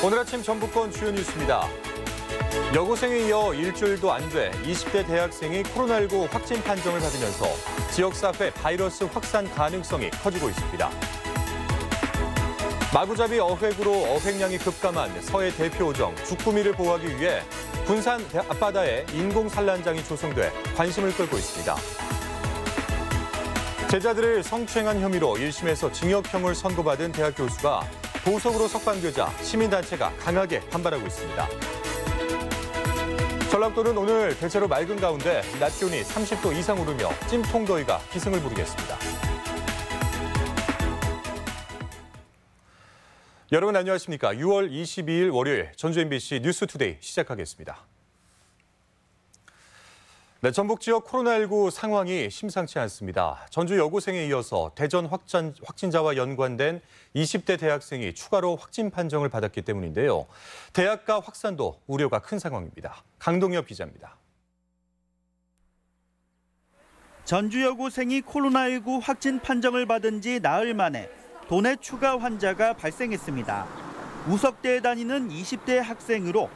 오늘 아침 전북권 주요 뉴스입니다. 여고생에 이어 일주일도 안 돼 20대 대학생이 코로나19 확진 판정을 받으면서 지역사회 바이러스 확산 가능성이 커지고 있습니다. 마구잡이 어획으로 어획량이 급감한 서해 대표어종 주꾸미를 보호하기 위해 군산 앞바다에 인공산란장이 조성돼 관심을 끌고 있습니다. 제자들을 성추행한 혐의로 1심에서 징역형을 선고받은 대학 교수가 보석으로 석방되자 시민단체가 강하게 반발하고 있습니다. 전라도는 오늘 대체로 맑은 가운데 낮 기온이 30도 이상 오르며 찜통더위가 기승을 부리겠습니다. 여러분 안녕하십니까? 6월 22일 월요일 전주 MBC 뉴스투데이 시작하겠습니다. 네, 전북 지역 코로나19 상황이 심상치 않습니다. 전주 여고생에 이어서 대전 확진자와 연관된 20대 대학생이 추가로 확진 판정을 받았기 때문인데요. 대학가 확산도 우려가 큰 상황입니다. 강동엽 기자입니다. 전주 여고생이 코로나19 확진 판정을 받은 지 나흘 만에 도내 추가 환자가 발생했습니다. 우석대에 다니는 20대 학생으로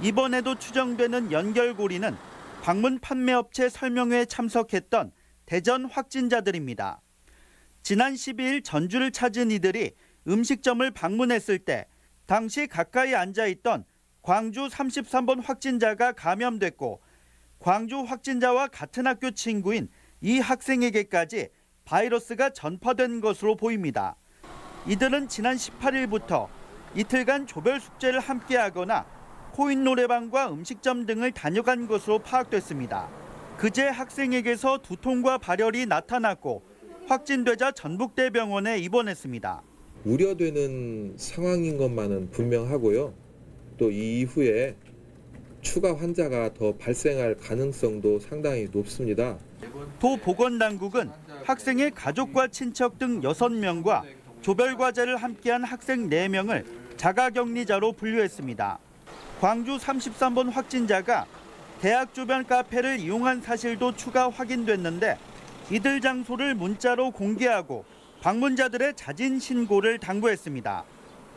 이번에도 추정되는 연결고리는 방문 판매업체 설명회에 참석했던 대전 확진자들입니다. 지난 12일 전주를 찾은 이들이 음식점을 방문했을 때 당시 가까이 앉아있던 광주 33번 확진자가 감염됐고 광주 확진자와 같은 학교 친구인 이 학생에게까지 바이러스가 전파된 것으로 보입니다. 이들은 지난 18일부터 이틀간 조별 숙제를 함께하거나 코인 노래방과 음식점 등을 다녀간 것으로 파악됐습니다. 그제 학생에게서 두통과 발열이 나타났고 확진되자 전북대병원에 입원했습니다. 우려되는 상황인 것만은 분명하고요. 또 이 이후에 추가 환자가 더 발생할 가능성도 상당히 높습니다. 도보건당국은 학생의 가족과 친척 등 6명과 조별과제를 함께한 학생 4명을 자가격리자로 분류했습니다. 광주 33번 확진자가 대학 주변 카페를 이용한 사실도 추가 확인됐는데 이들 장소를 문자로 공개하고 방문자들의 자진 신고를 당부했습니다.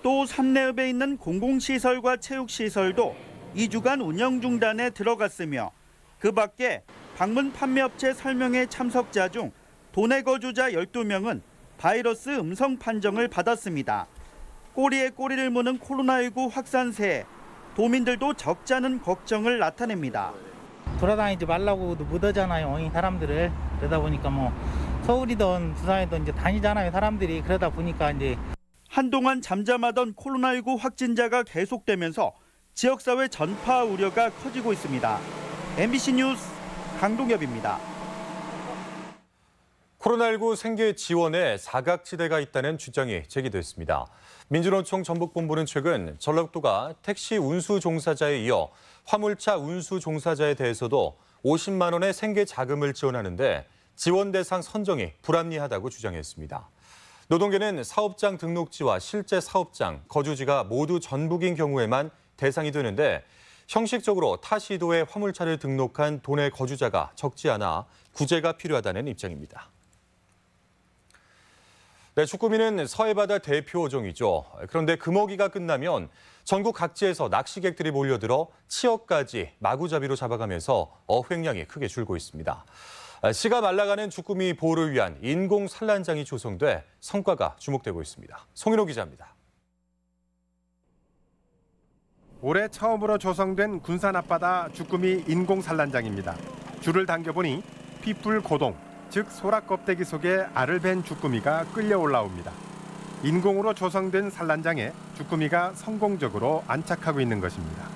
또 산내읍에 있는 공공시설과 체육시설도 2주간 운영 중단에 들어갔으며 그 밖에 방문 판매업체 설명회 참석자 중 도내 거주자 12명은 바이러스 음성 판정을 받았습니다. 꼬리에 꼬리를 무는 코로나19 확산세에 도민들도 적지 않은 걱정을 나타냅니다. 돌아다니지 말라고도 묻어잖아요, 사람들을. 그러다 보니까 뭐 서울이든 부산이든 이제 다니잖아요, 사람들이. 그러다 보니까 이제 한동안 잠잠하던 코로나19 확진자가 계속되면서 지역사회 전파 우려가 커지고 있습니다. MBC 뉴스 강동엽입니다. 코로나19 생계 지원에 사각지대가 있다는 주장이 제기됐습니다. 민주노총 전북본부는 최근 전라도가 택시 운수 종사자에 이어 화물차 운수 종사자에 대해서도 50만 원의 생계 자금을 지원하는데 지원 대상 선정이 불합리하다고 주장했습니다. 노동계는 사업장 등록지와 실제 사업장, 거주지가 모두 전북인 경우에만 대상이 되는데 형식적으로 타 시도에 화물차를 등록한 도내 거주자가 적지 않아 구제가 필요하다는 입장입니다. 네, 주꾸미는 서해바다 대표 어종이죠. 그런데 금어기가 끝나면 전국 각지에서 낚시객들이 몰려들어 치어까지 마구잡이로 잡아가면서 어획량이 크게 줄고 있습니다. 씨가 말라가는 주꾸미 보호를 위한 인공 산란장이 조성돼 성과가 주목되고 있습니다. 송인호 기자입니다. 올해 처음으로 조성된 군산 앞바다 주꾸미 인공 산란장입니다. 줄을 당겨보니 핏불 고동, 즉 소라 껍데기 속에 알을 벤 주꾸미가 끌려 올라옵니다. 인공으로 조성된 산란장에 주꾸미가 성공적으로 안착하고 있는 것입니다.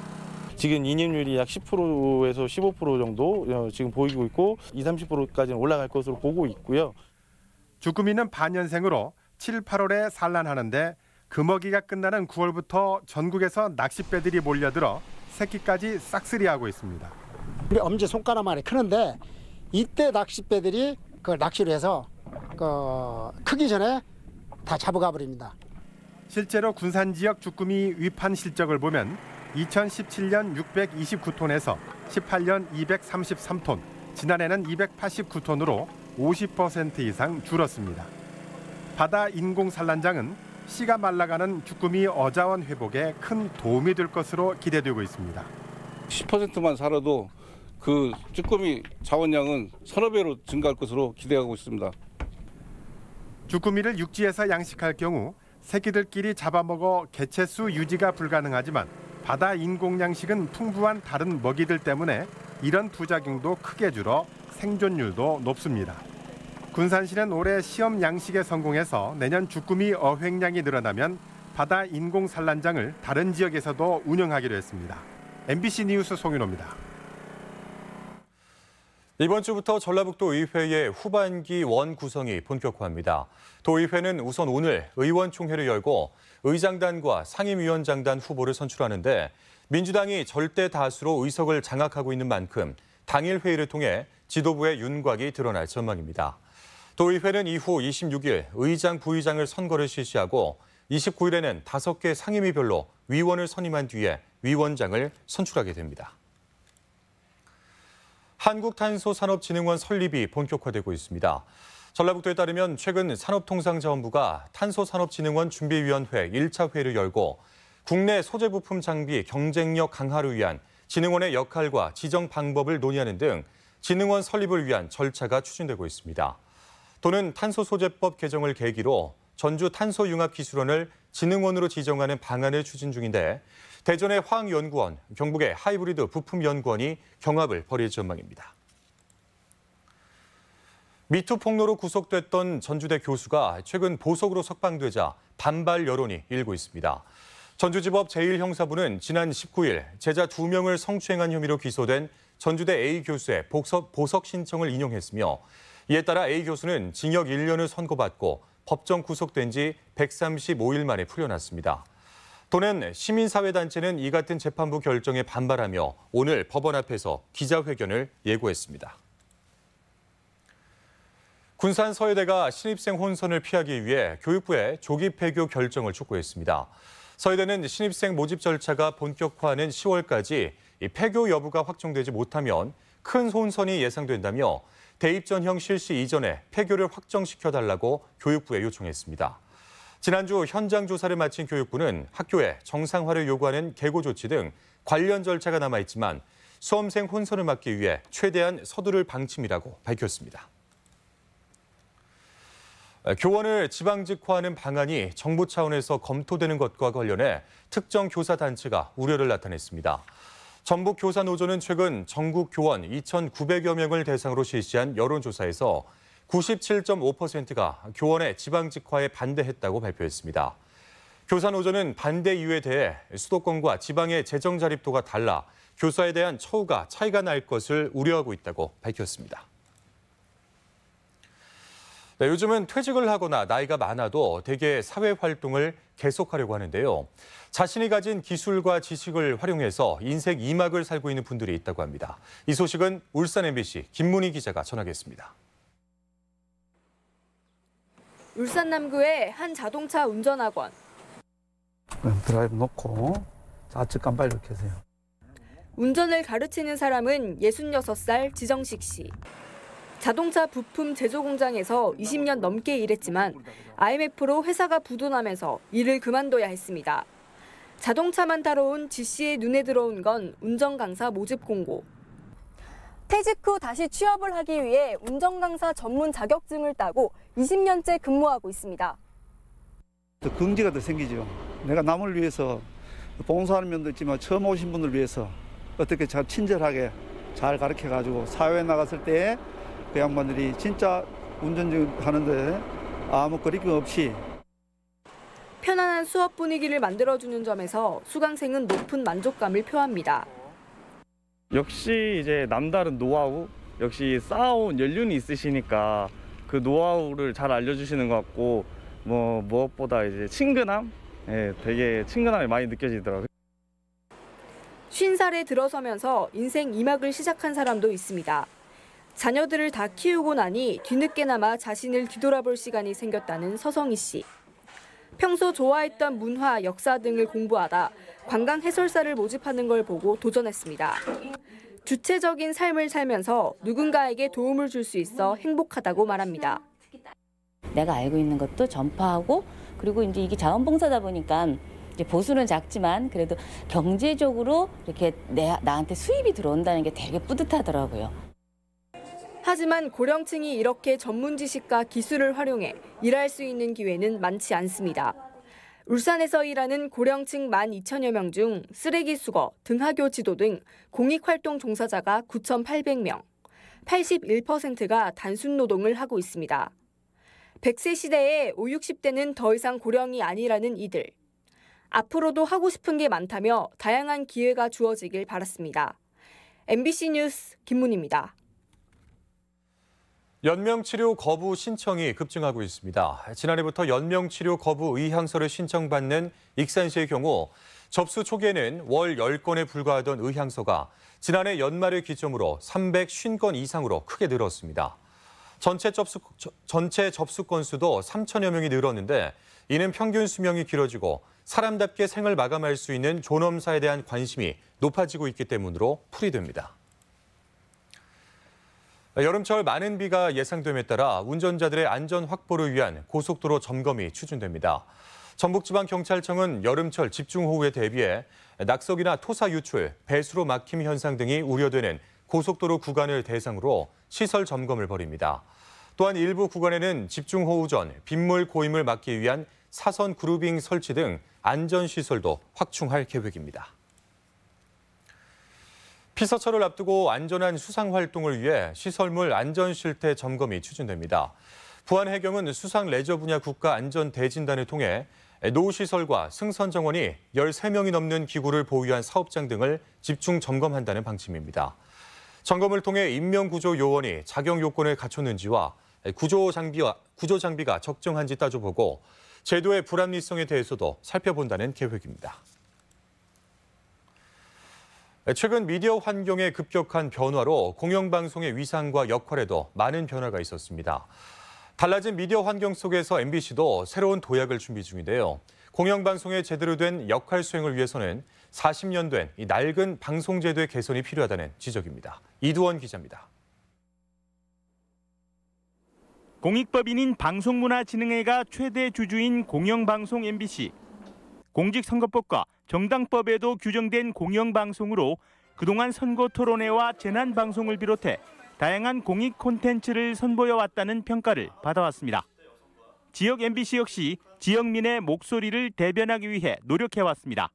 지금 인입률이 약 10%에서 15% 정도 지금 보이고 있고 20-30%까지는 올라갈 것으로 보고 있고요. 주꾸미는 반년생으로 7, 8월에 산란하는데 금어기가 끝나는 9월부터 전국에서 낚싯배들이 몰려들어 새끼까지 싹쓸이하고 있습니다. 우리 엄지 손가락만이 크는데 이때 낚싯배들이 그 낚시를 해서 크기 전에 다 잡아가 버립니다. 실제로 군산 지역 주꾸미 위판 실적을 보면 2017년 629톤에서 18년 233톤, 지난해는 289톤으로 50% 이상 줄었습니다. 바다 인공 산란장은 씨가 말라가는 주꾸미 어자원 회복에 큰 도움이 될 것으로 기대되고 있습니다. 10%만 살아도 그 쭈꾸미 자원량은 서너 배로 증가할 것으로 기대하고 있습니다. 주꾸미를 육지에서 양식할 경우 새끼들끼리 잡아먹어 개체수 유지가 불가능하지만 바다 인공 양식은 풍부한 다른 먹이들 때문에 이런 부작용도 크게 줄어 생존율도 높습니다. 군산시는 올해 시험 양식에 성공해서 내년 주꾸미 어획량이 늘어나면 바다 인공 산란장을 다른 지역에서도 운영하기로 했습니다. MBC 뉴스 송윤호입니다. 이번 주부터 전라북도 의회의 후반기 원 구성이 본격화합니다. 도의회는 우선 오늘 의원총회를 열고 의장단과 상임위원장단 후보를 선출하는데 민주당이 절대 다수로 의석을 장악하고 있는 만큼 당일 회의를 통해 지도부의 윤곽이 드러날 전망입니다. 도의회는 이후 26일 의장, 부의장을 선거를 실시하고 29일에는 5개 상임위별로 위원을 선임한 뒤에 위원장을 선출하게 됩니다. 한국탄소산업진흥원 설립이 본격화되고 있습니다. 전라북도에 따르면 최근 산업통상자원부가 탄소산업진흥원 준비위원회 1차 회의를 열고 국내 소재부품 장비 경쟁력 강화를 위한 진흥원의 역할과 지정 방법을 논의하는 등 진흥원 설립을 위한 절차가 추진되고 있습니다. 도는 탄소소재법 개정을 계기로 전주 탄소융합기술원을 진흥원으로 지정하는 방안을 추진 중인데 대전의 화학연구원, 경북의 하이브리드 부품연구원이 경합을 벌일 전망입니다. 미투 폭로로 구속됐던 전주대 교수가 최근 보석으로 석방되자 반발 여론이 일고 있습니다. 전주지법 제1형사부는 지난 19일 제자 2명을 성추행한 혐의로 기소된 전주대 A 교수의 보석 신청을 인용했으며 이에 따라 A 교수는 징역 1년을 선고받고 법정 구속된 지 135일 만에 풀려났습니다. 도는 시민사회단체는 이 같은 재판부 결정에 반발하며 오늘 법원 앞에서 기자회견을 예고했습니다. 군산 서해대가 신입생 혼선을 피하기 위해 교육부에 조기 폐교 결정을 촉구했습니다. 서해대는 신입생 모집 절차가 본격화하는 10월까지 폐교 여부가 확정되지 못하면 큰 혼선이 예상된다며 대입 전형 실시 이전에 폐교를 확정시켜달라고 교육부에 요청했습니다. 지난주 현장 조사를 마친 교육부는 학교에 정상화를 요구하는 계고 조치 등 관련 절차가 남아있지만 수험생 혼선을 막기 위해 최대한 서두를 방침이라고 밝혔습니다. 교원을 지방직화하는 방안이 정부 차원에서 검토되는 것과 관련해 특정 교사 단체가 우려를 나타냈습니다. 전북교사노조는 최근 전국 교원 2,900여 명을 대상으로 실시한 여론조사에서 97.5%가 교원의 지방직화에 반대했다고 발표했습니다. 교사노조는 반대 이유에 대해 수도권과 지방의 재정 자립도가 달라 교사에 대한 처우가 차이가 날 것을 우려하고 있다고 밝혔습니다. 네, 요즘은 퇴직을 하거나 나이가 많아도 대개 사회활동을 계속하려고 하는데요. 자신이 가진 기술과 지식을 활용해서 인생 2막을 살고 있는 분들이 있다고 합니다. 이 소식은 울산 MBC 김문희 기자가 전하겠습니다. 울산 남구의 한 자동차 운전학원. 드라이브 놓고 좌측 깜빡이를 켜세요. 운전을 가르치는 사람은 66살 지정식 씨. 자동차 부품 제조 공장에서 20년 넘게 일했지만 IMF로 회사가 부도나면서 일을 그만둬야 했습니다. 자동차만 다뤄온 지 씨의 눈에 들어온 건 운전 강사 모집 공고. 퇴직 후 다시 취업을 하기 위해 운전 강사 전문 자격증을 따고 20년째 근무하고 있습니다. 더 긍지가 더 생기죠. 내가 남을 위해서 봉사하는 면도 있지만 처음 오신 분들 위해서 어떻게 잘 친절하게 잘 가르쳐가지고 사회에 나갔을 때 그 양반들이 진짜 운전하는데 아무 거리낌 없이 편안한 수업 분위기를 만들어주는 점에서 수강생은 높은 만족감을 표합니다. 역시 이제 남다른 노하우, 역시 쌓아온 연륜이 있으시니까 그 노하우를 잘 알려주시는 것 같고 무엇보다 이제 친근함, 되게 친근함이 많이 느껴지더라고요. 50살에 들어서면서 인생 2막을 시작한 사람도 있습니다. 자녀들을 다 키우고 나니 뒤늦게나마 자신을 뒤돌아볼 시간이 생겼다는 서성희 씨. 평소 좋아했던 문화, 역사 등을 공부하다 관광 해설사를 모집하는 걸 보고 도전했습니다. 주체적인 삶을 살면서 누군가에게 도움을 줄 수 있어 행복하다고 말합니다. 내가 알고 있는 것도 전파하고 그리고 이제 이게 자원봉사다 보니까 이제 보수는 작지만 그래도 경제적으로 이렇게 나한테 수입이 들어온다는 게 되게 뿌듯하더라고요. 하지만 고령층이 이렇게 전문 지식과 기술을 활용해 일할 수 있는 기회는 많지 않습니다. 울산에서 일하는 고령층 12,000여 명 중 쓰레기 수거, 등하교 지도 등 공익활동 종사자가 9,800명, 81%가 단순 노동을 하고 있습니다. 100세 시대에 5, 60대는 더 이상 고령이 아니라는 이들. 앞으로도 하고 싶은 게 많다며 다양한 기회가 주어지길 바랐습니다. MBC 뉴스 김문희입니다. 연명치료 거부 신청이 급증하고 있습니다. 지난해부터 연명치료 거부 의향서를 신청받는 익산시의 경우 접수 초기에는 월 10건에 불과하던 의향서가 지난해 연말을 기점으로 350건 이상으로 크게 늘었습니다. 전체 접수 건수도 3천여 명이 늘었는데 이는 평균 수명이 길어지고 사람답게 생을 마감할 수 있는 존엄사에 대한 관심이 높아지고 있기 때문으로 풀이됩니다. 여름철 많은 비가 예상됨에 따라 운전자들의 안전 확보를 위한 고속도로 점검이 추진됩니다. 전북지방경찰청은 여름철 집중호우에 대비해 낙석이나 토사 유출, 배수로 막힘 현상 등이 우려되는 고속도로 구간을 대상으로 시설 점검을 벌입니다. 또한 일부 구간에는 집중호우 전 빗물 고임을 막기 위한 사선 그루빙 설치 등 안전시설도 확충할 계획입니다. 피서철을 앞두고 안전한 수상 활동을 위해 시설물 안전실태 점검이 추진됩니다. 부안해경은 수상 레저 분야 국가안전대진단을 통해 노시설과 승선정원이 13명이 넘는 기구를 보유한 사업장 등을 집중 점검한다는 방침입니다. 점검을 통해 인명구조 요원이 작용 요건을 갖췄는지와 구조 장비가 적정한지 따져보고 제도의 불합리성에 대해서도 살펴본다는 계획입니다. 최근 미디어 환경의 급격한 변화로 공영방송의 위상과 역할에도 많은 변화가 있었습니다. 달라진 미디어 환경 속에서 MBC도 새로운 도약을 준비 중인데요. 공영방송의 제대로 된 역할 수행을 위해서는 40년 된 이 낡은 방송제도의 개선이 필요하다는 지적입니다. 이두원 기자입니다. 공익법인인 방송문화진흥회가 최대 주주인 공영방송 MBC. 공직선거법과 정당법에도 규정된 공영방송으로 그동안 선거토론회와 재난방송을 비롯해 다양한 공익 콘텐츠를 선보여왔다는 평가를 받아왔습니다. 지역 MBC 역시 지역민의 목소리를 대변하기 위해 노력해왔습니다.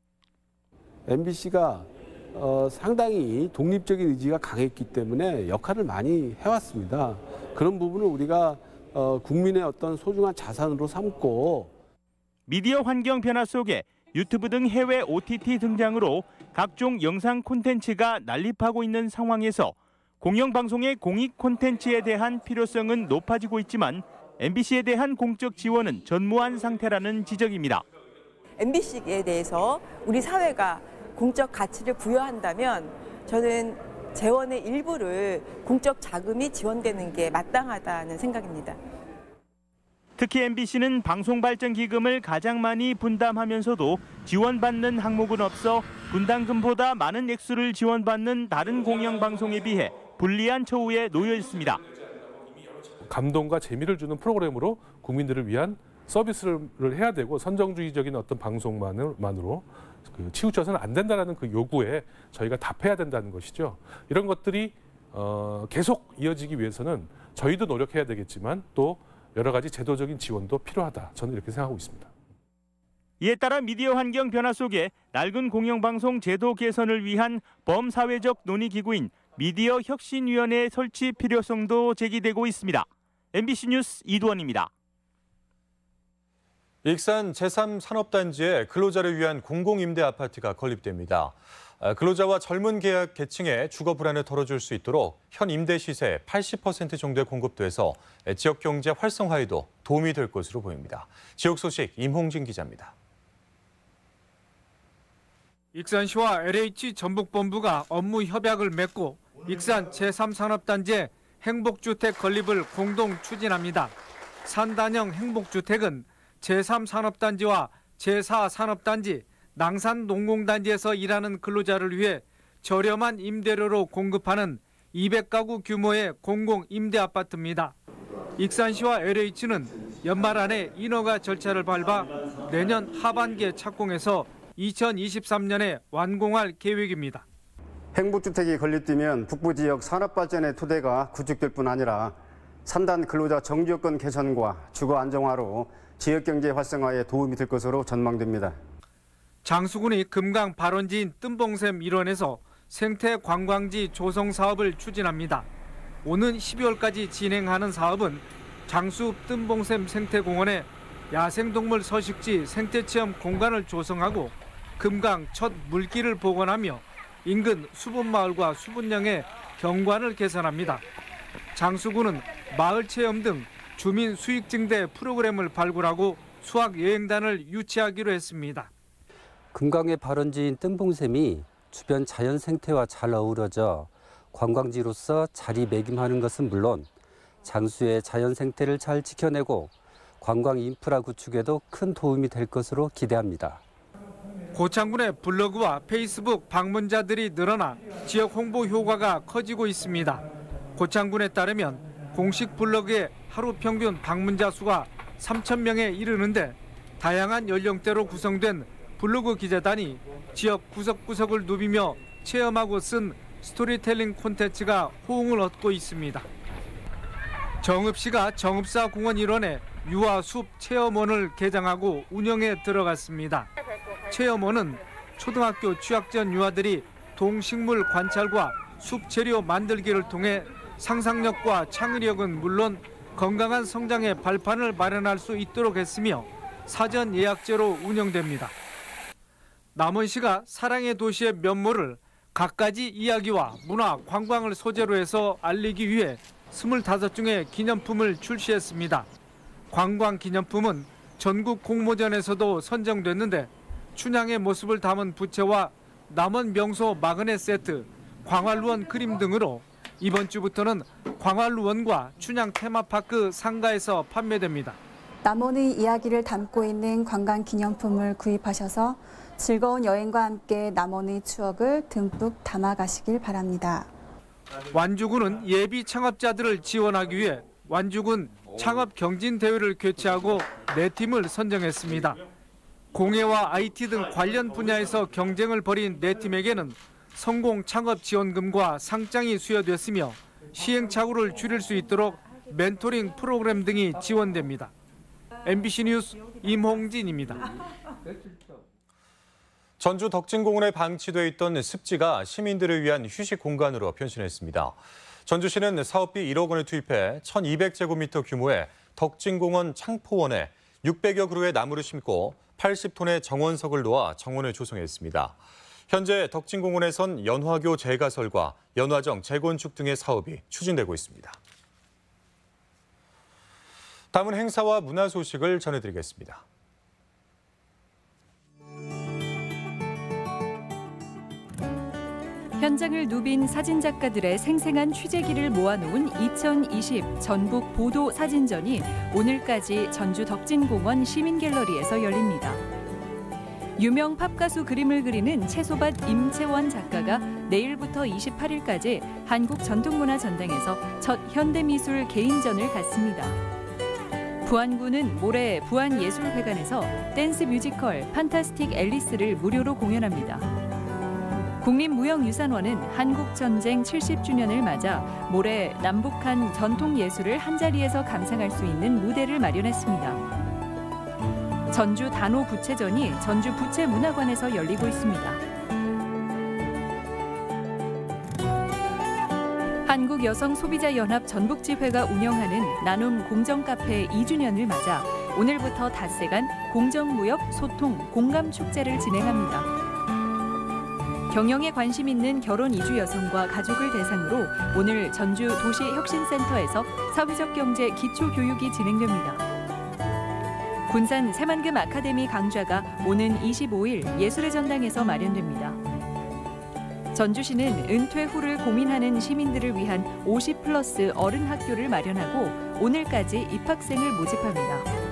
MBC가 상당히 독립적인 의지가 강했기 때문에 역할을 많이 해왔습니다. 그런 부분을 우리가 국민의 어떤 소중한 자산으로 삼고 미디어 환경 변화 속에 유튜브 등 해외 OTT 등장으로 각종 영상 콘텐츠가 난립하고 있는 상황에서 공영방송의 공익 콘텐츠에 대한 필요성은 높아지고 있지만 MBC에 대한 공적 지원은 전무한 상태라는 지적입니다. MBC에 대해서 우리 사회가 공적 가치를 부여한다면 저는 재원의 일부를 공적 자금이 지원되는 게 마땅하다는 생각입니다. 특히 MBC는 방송발전기금을 가장 많이 분담하면서도 지원받는 항목은 없어 분담금보다 많은 액수를 지원받는 다른 공영방송에 비해 불리한 처우에 놓여 있습니다. 감동과 재미를 주는 프로그램으로 국민들을 위한 서비스를 해야 되고 선정주의적인 어떤 방송만으로 치우쳐서는 안 된다는 그 요구에 저희가 답해야 된다는 것이죠. 이런 것들이 계속 이어지기 위해서는 저희도 노력해야 되겠지만 또 여러 가지 제도적인 지원도 필요하다. 저는 이렇게 생각하고 있습니다. 이에 따라 미디어 환경 변화 속에 낡은 공영방송 제도 개선을 위한 범사회적 논의기구인 미디어 혁신위원회 설치 필요성도 제기되고 있습니다. MBC 뉴스 이두원입니다. 익산 제3산업단지에 근로자를 위한 공공임대 아파트가 건립됩니다. 근로자와 젊은 계층의 주거 불안을 덜어줄 수 있도록 현 임대 시세 80% 정도에 공급돼서 지역 경제 활성화에도 도움이 될 것으로 보입니다. 지역 소식 임홍진 기자입니다. 익산시와 LH 전북본부가 업무 협약을 맺고 익산 제3산업단지의 행복주택 건립을 공동 추진합니다. 산단형 행복주택은 제3산업단지와 제4산업단지, 낭산농공단지에서 일하는 근로자를 위해 저렴한 임대료로 공급하는 200가구 규모의 공공임대아파트입니다. 익산시와 LH는 연말 안에 인허가 절차를 밟아 내년 하반기에 착공해서 2023년에 완공할 계획입니다. 행복주택이 건립되면 북부 지역 산업발전의 토대가 구축될 뿐 아니라 산단 근로자 정규여건 개선과 주거 안정화로 지역경제 활성화에 도움이 될 것으로 전망됩니다. 장수군이 금강 발원지인 뜸봉샘 일원에서 생태 관광지 조성 사업을 추진합니다. 오는 12월까지 진행하는 사업은 장수 뜸봉샘 생태공원에 야생동물 서식지 생태체험 공간을 조성하고 금강 첫 물길을 복원하며 인근 수분마을과 수분령의 경관을 개선합니다. 장수군은 마을 체험 등 주민 수익 증대 프로그램을 발굴하고 수학 여행단을 유치하기로 했습니다. 금강의 발원지인 뜸봉샘이 주변 자연 생태와 잘 어우러져 관광지로서 자리매김하는 것은 물론 장수의 자연 생태를 잘 지켜내고 관광 인프라 구축에도 큰 도움이 될 것으로 기대합니다. 고창군의 블로그와 페이스북 방문자들이 늘어나 지역 홍보 효과가 커지고 있습니다. 고창군에 따르면 공식 블로그의 하루 평균 방문자 수가 3,000명에 이르는데 다양한 연령대로 구성된 블로그 기자단이 지역 구석구석을 누비며 체험하고 쓴 스토리텔링 콘텐츠가 호응을 얻고 있습니다. 정읍시가 정읍사공원 일원에 유아숲 체험원을 개장하고 운영에 들어갔습니다. 체험원은 초등학교 취학전 유아들이 동식물 관찰과 숲 재료 만들기를 통해 상상력과 창의력은 물론 건강한 성장의 발판을 마련할 수 있도록 했으며 사전 예약제로 운영됩니다. 남원시가 사랑의 도시의 면모를 갖가지 이야기와 문화, 관광을 소재로 해서 알리기 위해 25종의 기념품을 출시했습니다. 관광 기념품은 전국 공모전에서도 선정됐는데 춘향의 모습을 담은 부채와 남원 명소 마그넷 세트, 광활루원 그림 등으로 이번 주부터는 광활루원과 춘향 테마파크 상가에서 판매됩니다. 남원의 이야기를 담고 있는 관광 기념품을 구입하셔서 즐거운 여행과 함께 남원의 추억을 듬뿍 담아가시길 바랍니다. 완주군은 예비 창업자들을 지원하기 위해 완주군 창업 경진 대회를 개최하고 4팀을 선정했습니다. 공예와 IT 등 관련 분야에서 경쟁을 벌인 4팀에게는 성공 창업 지원금과 상장이 수여됐으며 시행착오를 줄일 수 있도록 멘토링 프로그램 등이 지원됩니다. MBC 뉴스 임홍진입니다. 전주 덕진공원에 방치돼 있던 습지가 시민들을 위한 휴식 공간으로 변신했습니다. 전주시는 사업비 1억 원을 투입해 1,200제곱미터 규모의 덕진공원 창포원에 600여 그루의 나무를 심고 80톤의 정원석을 놓아 정원을 조성했습니다. 현재 덕진공원에선 연화교 재가설과 연화정 재건축 등의 사업이 추진되고 있습니다. 다음은 행사와 문화 소식을 전해드리겠습니다. 현장을 누빈 사진작가들의 생생한 취재기를 모아놓은 2020 전국 보도 사진전이 오늘까지 전주 덕진공원 시민갤러리에서 열립니다. 유명 팝가수 그림을 그리는 채소밭 임채원 작가가 내일부터 28일까지 한국전통문화전당에서 첫 현대미술 개인전을 갖습니다. 부안구는 모레 부안예술회관에서 댄스 뮤지컬 판타스틱 앨리스를 무료로 공연합니다. 국립무형유산원은 한국전쟁 70주년을 맞아 모레 남북한 전통예술을 한자리에서 감상할 수 있는 무대를 마련했습니다. 전주 단오부채전이 전주 부채문화관에서 열리고 있습니다. 한국여성소비자연합 전북지회가 운영하는 나눔 공정카페 2주년을 맞아 오늘부터 닷새간 공정무역 소통 공감축제를 진행합니다. 경영에 관심 있는 결혼 이주 여성과 가족을 대상으로 오늘 전주 도시혁신센터에서 사회적 경제 기초교육이 진행됩니다. 군산 새만금 아카데미 강좌가 오는 25일 예술의 전당에서 마련됩니다. 전주시는 은퇴 후를 고민하는 시민들을 위한 50+ 어른 학교를 마련하고 오늘까지 입학생을 모집합니다.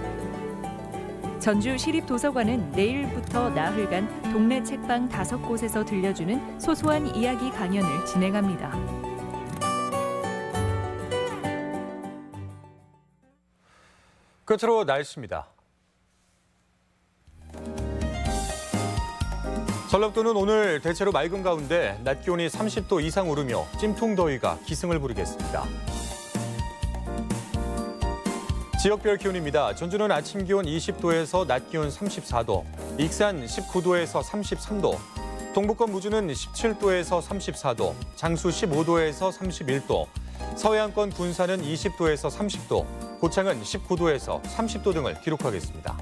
전주 시립도서관은 내일부터 나흘간 동네 책방 5곳에서 들려주는 소소한 이야기 강연을 진행합니다. 끝으로 날씨입니다. 전라도는 오늘 대체로 맑은 가운데 낮 기온이 30도 이상 오르며 찜통더위가 기승을 부리겠습니다. 지역별 기온입니다. 전주는 아침 기온 20도에서 낮 기온 34도, 익산 19도에서 33도, 동북권 무주는 17도에서 34도, 장수 15도에서 31도, 서해안권 군산은 20도에서 30도, 고창은 19도에서 30도 등을 기록하겠습니다.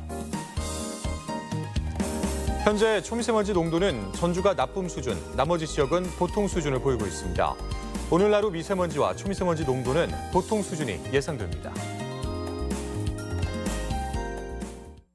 현재 초미세먼지 농도는 전주가 나쁨 수준, 나머지 지역은 보통 수준을 보이고 있습니다. 오늘 하루 미세먼지와 초미세먼지 농도는 보통 수준이 예상됩니다.